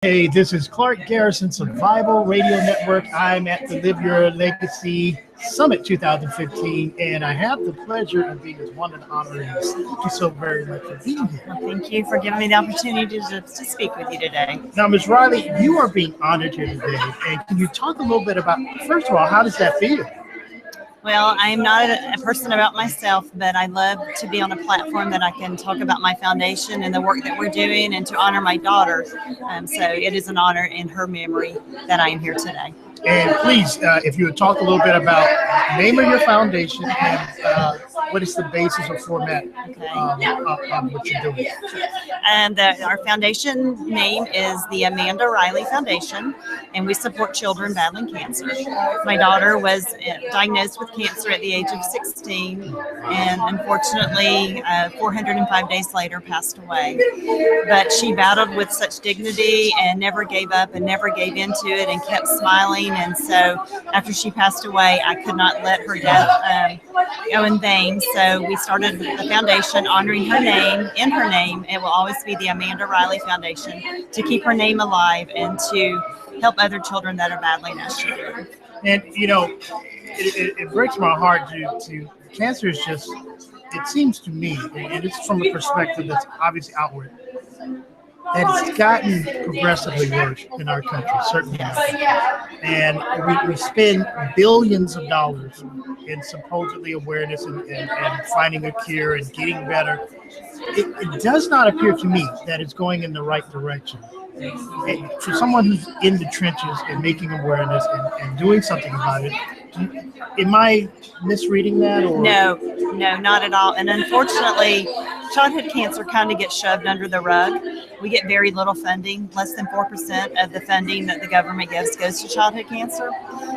Hey, this is Clark Garrison, Survival Radio Network. I'm at the Live Your Legacy Summit 2015, and I have the pleasure of being one of the honorees. Thank you so very much for being here. Well, thank you for giving me the opportunity to speak with you today. Now, Ms. Riley, you are being honored here today, and can you talk a little bit about, first of all, how does that feel? Well, I'm not a person about myself, but I love to be on a platform that I can talk about my foundation and the work that we're doing and to honor my daughter. So it is an honor in her memory that I am here today. And please, if you would talk a little bit about the name of your foundation and what is the basis or format of what you're doing. And our foundation name is the Amanda Riley Foundation, and we support children battling cancer. My daughter was diagnosed with cancer at the age of 16, and unfortunately, 405 days later, passed away. But she battled with such dignity and never gave up and never gave into it and kept smiling. And so after she passed away, I could not let her death go in vain. So we started the foundation honoring her name. In her name, it will always be the Amanda Riley Foundation, to keep her name alive and to help other children that are battling as she did. And, you know, it breaks my heart to cancer is just, it seems to me, and it's from a perspective that's obviously outward, that it's gotten progressively worse in our country, certainly. And we spend billions of dollars in supposedly awareness and finding a cure and getting better. It does not appear to me that it's going in the right direction. And for someone who's in the trenches and making awareness and doing something about it, am I misreading that? Or? No, not at all. And unfortunately, childhood cancer kind of gets shoved under the rug. We get very little funding. Less than 4% of the funding that the government gives goes to childhood cancer.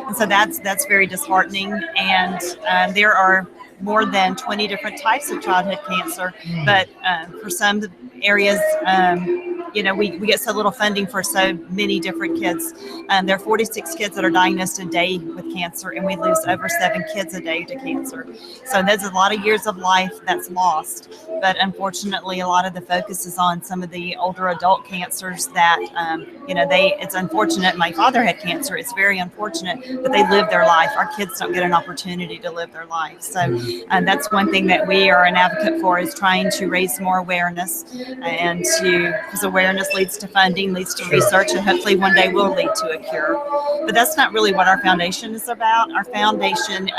And so that's very disheartening. And there are more than 20 different types of childhood cancer. But for some areas, we get so little funding for so many different kids. There are 46 kids that are diagnosed a day with cancer, and we lose over 7 kids a day to cancer. So there's a lot of years of life that's lost. But unfortunately, a lot of the focus is on some of the older adult cancers that, it's unfortunate. My father had cancer. It's very unfortunate, but they live their life. Our kids don't get an opportunity to live their life. So that's one thing that we are an advocate for, is trying to raise more awareness because awareness leads to funding, leads to research, and hopefully one day will lead to a cure. But that's not really what our foundation is about. Our foundation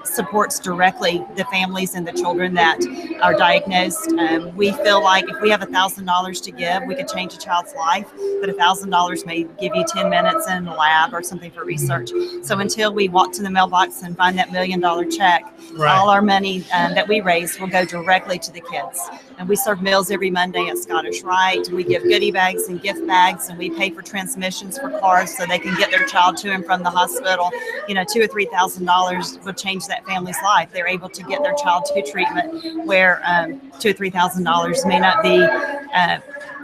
supports directly the families and the children that are diagnosed. We feel like if we have $1,000 to give, we could change a child's life, but $1,000 may give you 10 minutes in the lab or something for research. So until we walk to the mailbox and find that $1 million check, all our money that we raise will go directly to the kids. And we serve meals every Monday at Scottish Rite. We give goodie bags and gift bags, and we pay for transmissions for cars so they can get their child to and from the hospital. $2,000 or $3,000 would change that family's life. They're able to get their child to treatment where $2,000 or $3,000 may not be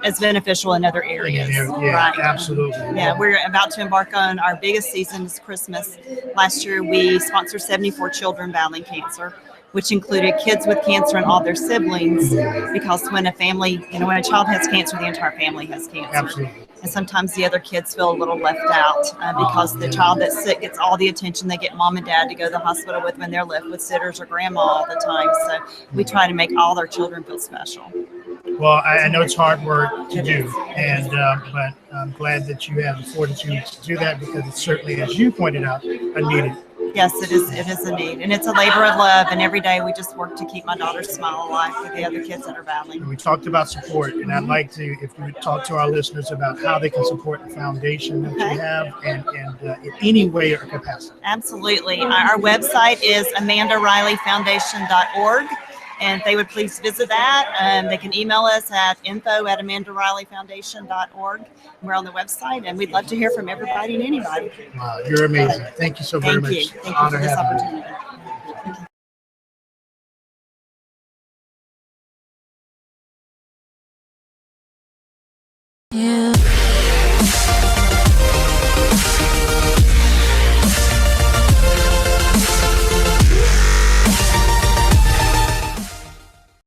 as beneficial in other areas. Absolutely. We're about to embark on our biggest season, is Christmas. Last year, we sponsored 74 children battling cancer, which included kids with cancer and all their siblings, because when a child has cancer, the entire family has cancer. Absolutely. And sometimes the other kids feel a little left out because the child that's sick gets all the attention. They get mom and dad to go to the hospital with when they're left with sitters or grandma all the time. So we try to make all our children feel special. Well, I know it's hard work to do, but I'm glad that you have the fortitude to do that, because it's certainly, as you pointed out, needed. Yes, it is a need, and it's a labor of love, and every day we just work to keep my daughter's smile alive for the other kids that are battling. And we talked about support, and I'd like to, if you would talk to our listeners about how they can support the foundation that you have and in any way or capacity. Absolutely. Our website is amandarileyfoundation.org. And if they would please visit that, they can email us at info@amandarileyfoundation.org. We're on the website, and we'd love to hear from everybody and anybody. Wow, you're amazing. Thank you so very much. Thank you for this opportunity.